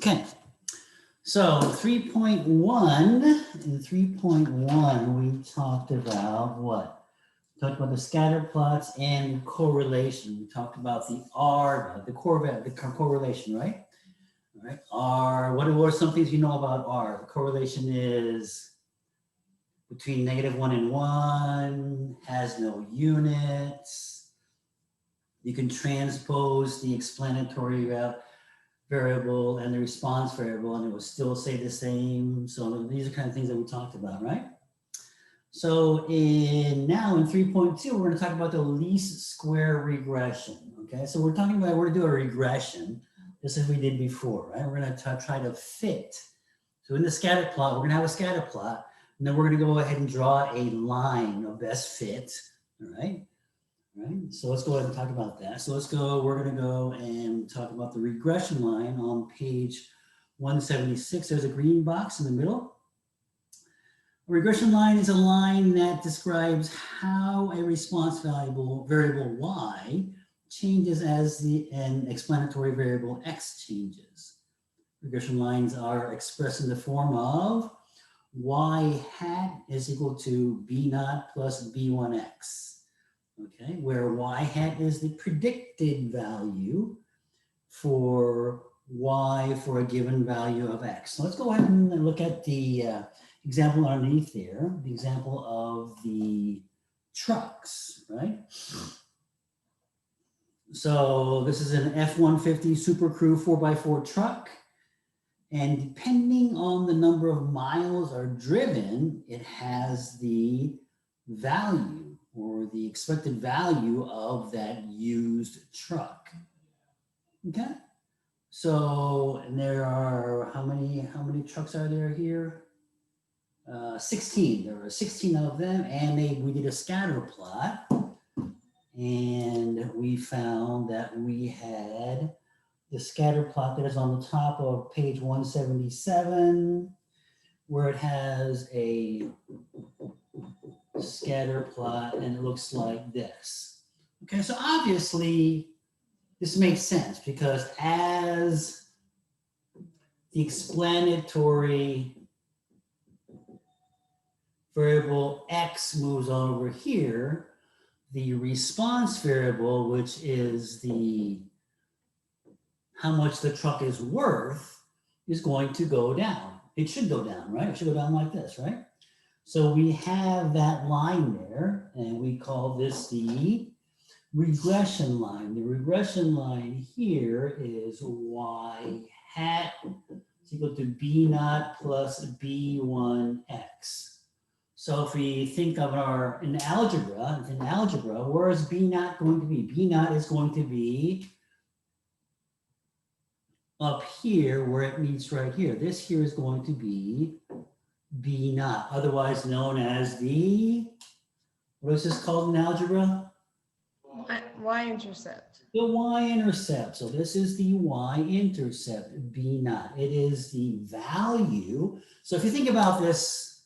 Okay, so 3.1, in 3.1, we talked about what? We talked about the scatter plots and correlation. We talked about the R, the correlation, right? All right, R, what are some things you know about R? The correlation is between -1 and 1, has no units. You can transpose the explanatory variable and the response variable, and it will still say the same. So these are kind of things that we talked about, right? So now in 3.2, we're going to talk about the least square regression. Okay, so we're going to do a regression, just as we did before, right? We're going to try to fit. So in the scatter plot, we're going to have a scatter plot, and then we're going to go ahead and draw a line of best fit. All right. Right, so let's go ahead and talk about that. So we're going to go and talk about the regression line on page 176. There's a green box in the middle. A regression line is a line that describes how a response variable y changes as an explanatory variable x changes. Regression lines are expressed in the form of y hat is equal to b naught plus b1x. Okay, where y hat is the predicted value for y for a given value of x. So let's go ahead and look at the example underneath there, the example of the trucks, right? So this is an F-150 Super Crew 4x4 truck. And depending on the number of miles are driven, it has the value or the expected value of that used truck. Okay, so and there are how many trucks are there here? 16. There are 16 of them, and we did a scatter plot, and we found that we had the scatter plot that is on the top of page 177, where it has a scatter plot, and it looks like this. Okay, so obviously this makes sense because as the explanatory variable x moves on over here, the response variable, which is how much the truck is worth, is going to go down. It should go down, right? It should go down like this, right? So we have that line there, and we call this the regression line. The regression line here is y hat is equal to b naught plus b1x. So if we think of in algebra, where is b naught going to be? B naught is going to be up here where it meets right here. This here is going to be b naught, otherwise known as what is this called in algebra? Y-intercept. The y-intercept. So this is the y-intercept, b naught. It is the value. So if you think about this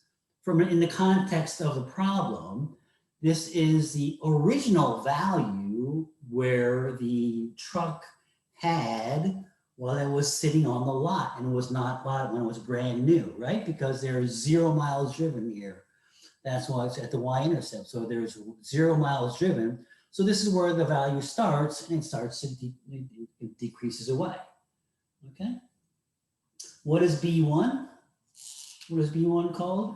in the context of the problem, this is the original value where the truck had while it was sitting on the lot and was not bought when it was brand new, right? Because there's 0 miles driven here. That's why it's at the y-intercept. So there's 0 miles driven. So this is where the value starts, and it starts to it decreases away. Okay. What is B1? What is B1 called?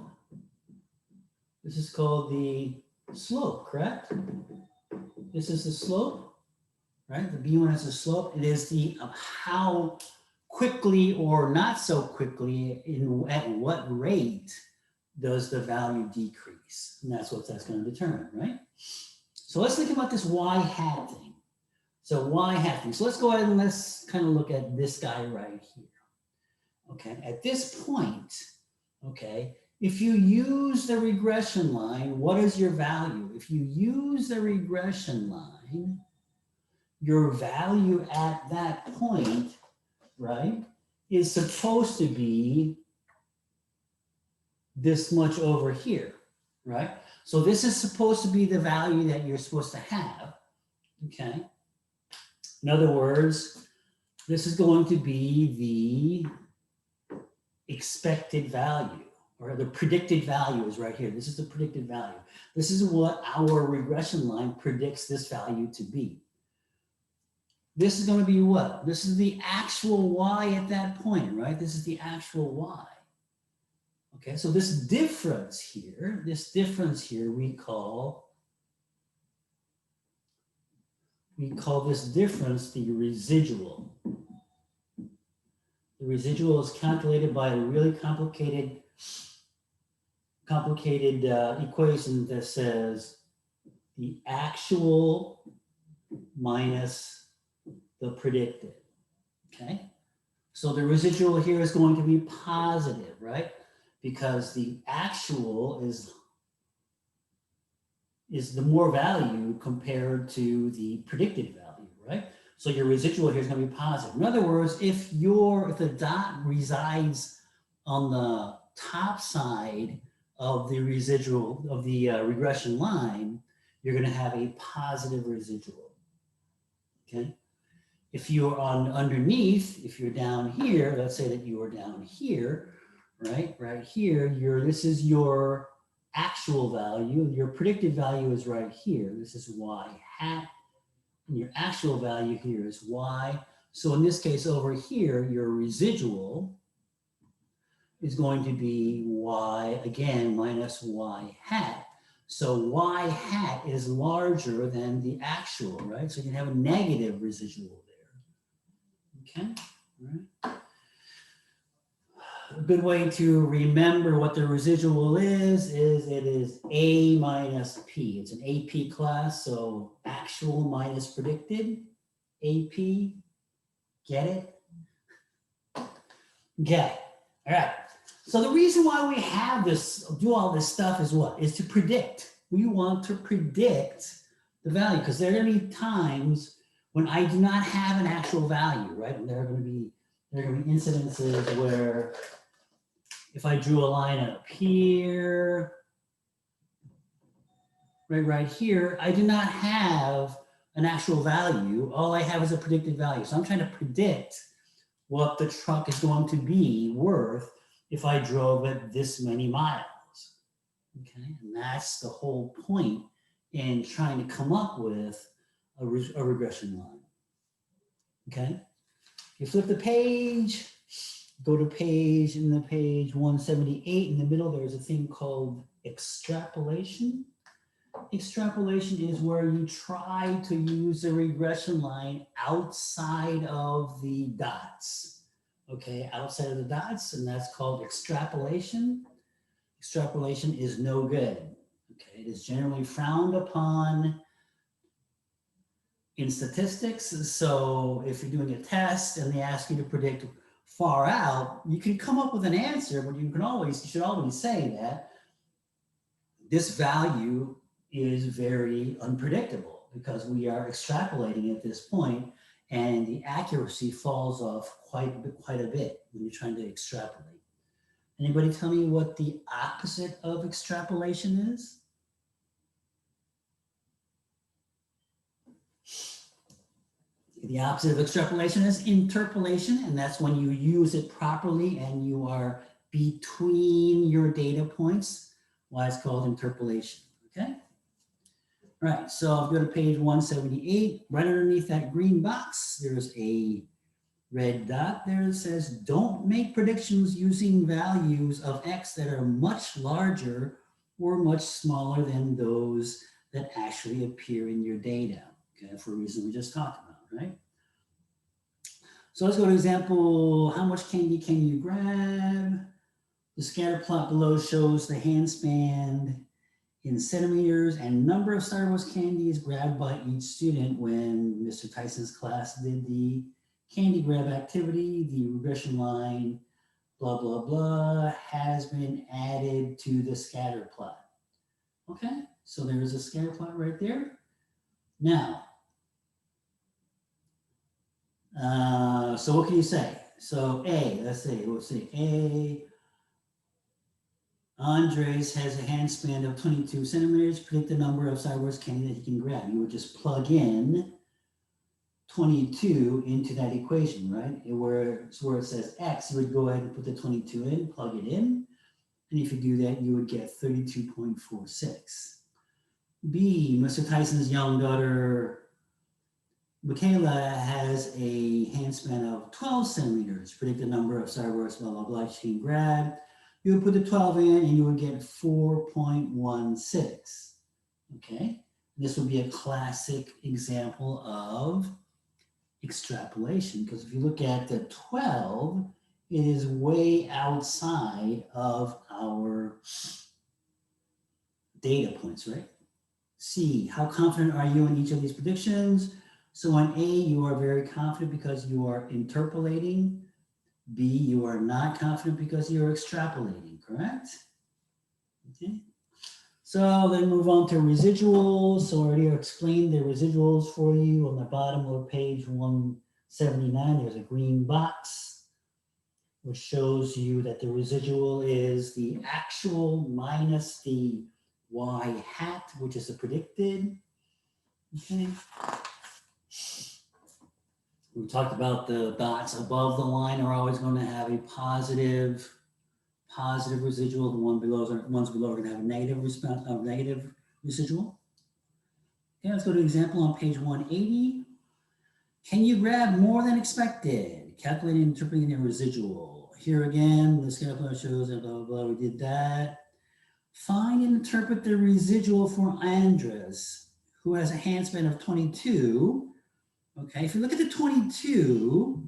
This is called the slope, correct? This is the slope. Right, the B1 has a slope. It is the how quickly or not so quickly, at what rate does the value decrease, and that's what that's going to determine, right? So let's think about this y hat thing. So y hat thing. So let's go ahead and let's kind of look at this guy right here. Okay, at this point, okay, if you use the regression line, what is your value? If you use the regression line, your value at that point, right, is supposed to be this much over here, right? So this is supposed to be the value that you're supposed to have, okay? In other words, This is going to be the expected value, or the predicted value is right here. This is the predicted value. This is what our regression line predicts this value to be. This is going to be what? This is the actual y at that point, right? This is the actual y. Okay, so this difference here we call this difference the residual. The residual is calculated by a really complicated equation that says the actual minus the predicted. Okay, so the residual here is going to be positive, right? Because the actual is the more value compared to the predicted value, right? So your residual here is going to be positive. In other words, if the dot resides on the top side of the residual of the regression line, you're going to have a positive residual. Okay. If you're underneath, if you're down here, let's say that you are down here, right? Right here, this is your actual value. Your predicted value is right here. This is y hat. And your actual value here is y. So in this case over here, your residual is going to be y, again, minus y hat. So y hat is larger than the actual, right? So you can have a negative residual there. Okay, all right. A good way to remember what the residual is it is A minus P. It's an AP class, so actual minus predicted. AP, get it? Okay, all right. So the reason why we have this, do all this stuff is what? Is to predict. We want to predict the value, because there are going to be times when I do not have an actual value, right? And there are going to be incidences where if I drew a line up here, right here, I do not have an actual value. All I have is a predicted value. So I'm trying to predict what the truck is going to be worth if I drove it this many miles. Okay, and that's the whole point in trying to come up with a regression line. Okay, if you flip the page, go to page 178. In the middle, there's a thing called extrapolation. Extrapolation is where you try to use a regression line outside of the dots. Okay, outside of the dots, and that's called extrapolation. Extrapolation is no good. Okay, it is generally frowned upon in statistics. So if you're doing a test and they ask you to predict far out, you can come up with an answer, but you should always say that this value is very unpredictable because we are extrapolating at this point, and the accuracy falls off quite a bit when you're trying to extrapolate. Anybody tell me what the opposite of extrapolation is? The opposite of extrapolation is interpolation, and that's when you use it properly and you are between your data points. Why it's called interpolation, okay? All right, so I'll go to page 178. Right underneath that green box, there's a red dot there that says, don't make predictions using values of X that are much larger or much smaller than those that actually appear in your data, okay, for a reason we just talked about, right? So let's go to example, how much candy can you grab? The scatter plot below shows the handspan in centimeters and number of Star Wars candies grabbed by each student when Mr. Tyson's class did the candy grab activity. The regression line, blah, blah, blah, has been added to the scatter plot. Okay, so there's a scatter plot right there. Now, so what can you say? So A, we'll say A, Andres has a handspan of 22 centimeters. Predict the number of Star Wars candy that he can grab. You would just plug in 22 into that equation, right? Where it says X, you would go ahead and put the 22 in, plug it in. And if you do that, you would get 32.46. B, Mr. Tyson's young daughter, Michaela, has a handspan of 12 centimeters. Predict the number of starbursts, blah, blah, blah, she can grab. You would put the 12 in and you would get 4.16. Okay? This would be a classic example of extrapolation, because if you look at the 12, it is way outside of our data points, right? C, how confident are you in each of these predictions? So on A, you are very confident because you are interpolating. B, you are not confident because you're extrapolating, correct? Okay. So then move on to residuals. So I already explained the residuals for you on the bottom of page 179. There's a green box, which shows you that the residual is the actual minus the y hat, which is the predicted. Okay. We talked about the dots above the line are always going to have a positive residual. The ones below are going to have a negative residual. Okay, let's go to example on page 180. Can you grab more than expected? Calculating and interpreting the residual. Here again, the scale plot shows that blah, blah, blah, we did that. Find and interpret the residual for Andres, who has a handspan of 22. Okay, if you look at the 22,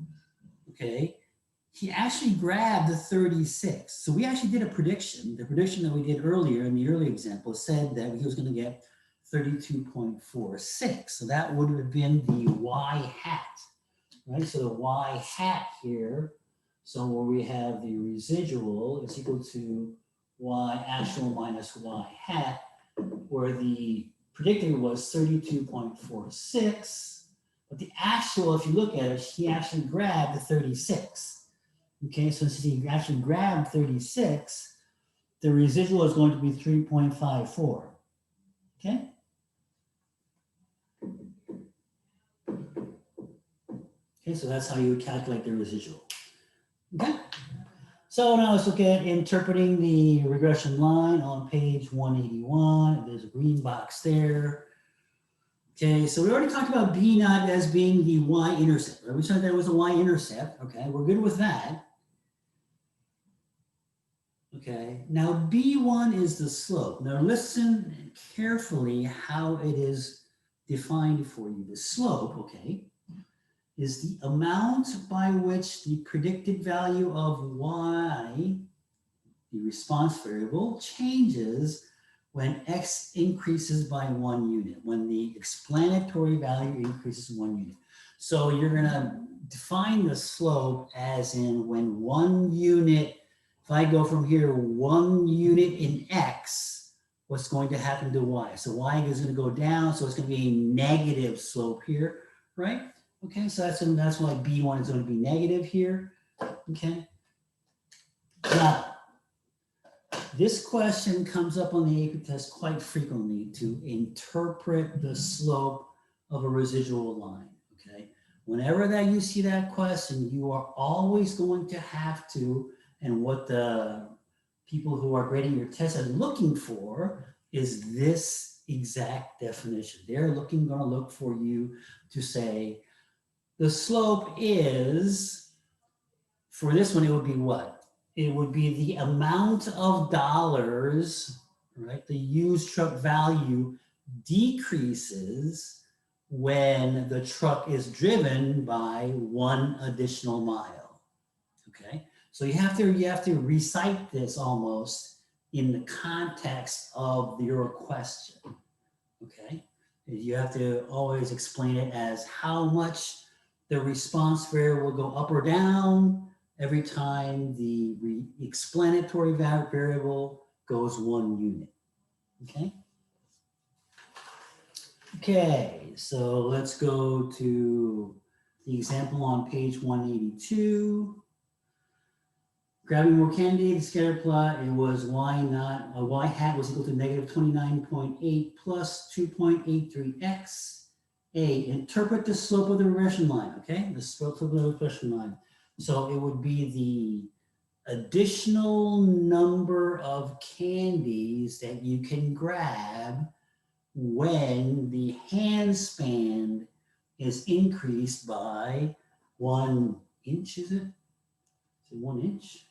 okay, he actually grabbed the 36. So we actually did a prediction. The prediction that we did earlier in the early example said that he was going to get 32.46. So that would have been the y hat, right? So the y hat here, so where we have the residual is equal to y actual minus y hat, where the predicted was 32.46. But the actual, if you look at it, he actually grabbed the 36. Okay, so since he actually grabbed 36, the residual is going to be 3.54. Okay? Okay, so that's how you would calculate the residual. Okay? So now let's look at interpreting the regression line on page 181. There's a green box there. Okay, so we already talked about B naught as being the y-intercept, right? We said that was a y-intercept. Okay, we're good with that. Okay, now B1 is the slope. Now listen carefully how it is defined for you. The slope, okay, is the amount by which the predicted value of y, the response variable, changes when x increases by 1 unit, when the explanatory value increases 1 unit. So you're going to define the slope as in when 1 unit, if I go from here 1 unit in x, what's going to happen to y? So y is going to go down, so it's going to be a negative slope here, right? Okay, so that's why B1 is going to be negative here, okay? Now, this question comes up on the AP test quite frequently to interpret the slope of a residual line, okay? Whenever that you see that question, you are always going to have to, and what the people who are grading your test are looking for is this exact definition. They're going to look for you to say, the slope is, for this one, it would be what? It would be the amount of dollars, right? The used truck value decreases when the truck is driven by 1 additional mile, okay? So you have to recite this almost in the context of your question, okay? You have to always explain it as how much the response variable will go up or down every time the explanatory variable goes 1 unit, okay? Okay, so let's go to the example on page 182. Grabbing more candy, the scatter plot, it was y hat was equal to negative 29.8 plus 2.83x A, interpret the slope of the regression line, okay? The slope of the regression line. So it would be the additional number of candies that you can grab when the handspan is increased by 1 inch, is it? Is it 1 inch?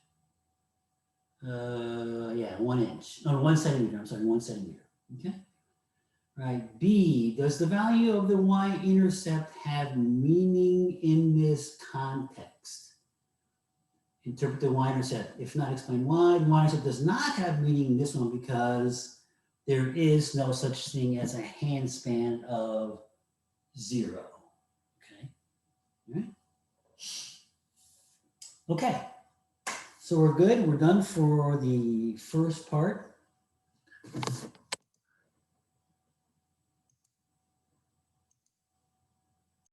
Yeah, 1 inch. No, 1 centimeter. I'm sorry, 1 centimeter. Okay. Right. B, does the value of the y-intercept have meaning in this context? Interpret the y-intercept. If not, explain why. The y-intercept does not have meaning in this one because there is no such thing as a handspan of 0. Okay. All right. Okay. So we're good. We're done for the first part.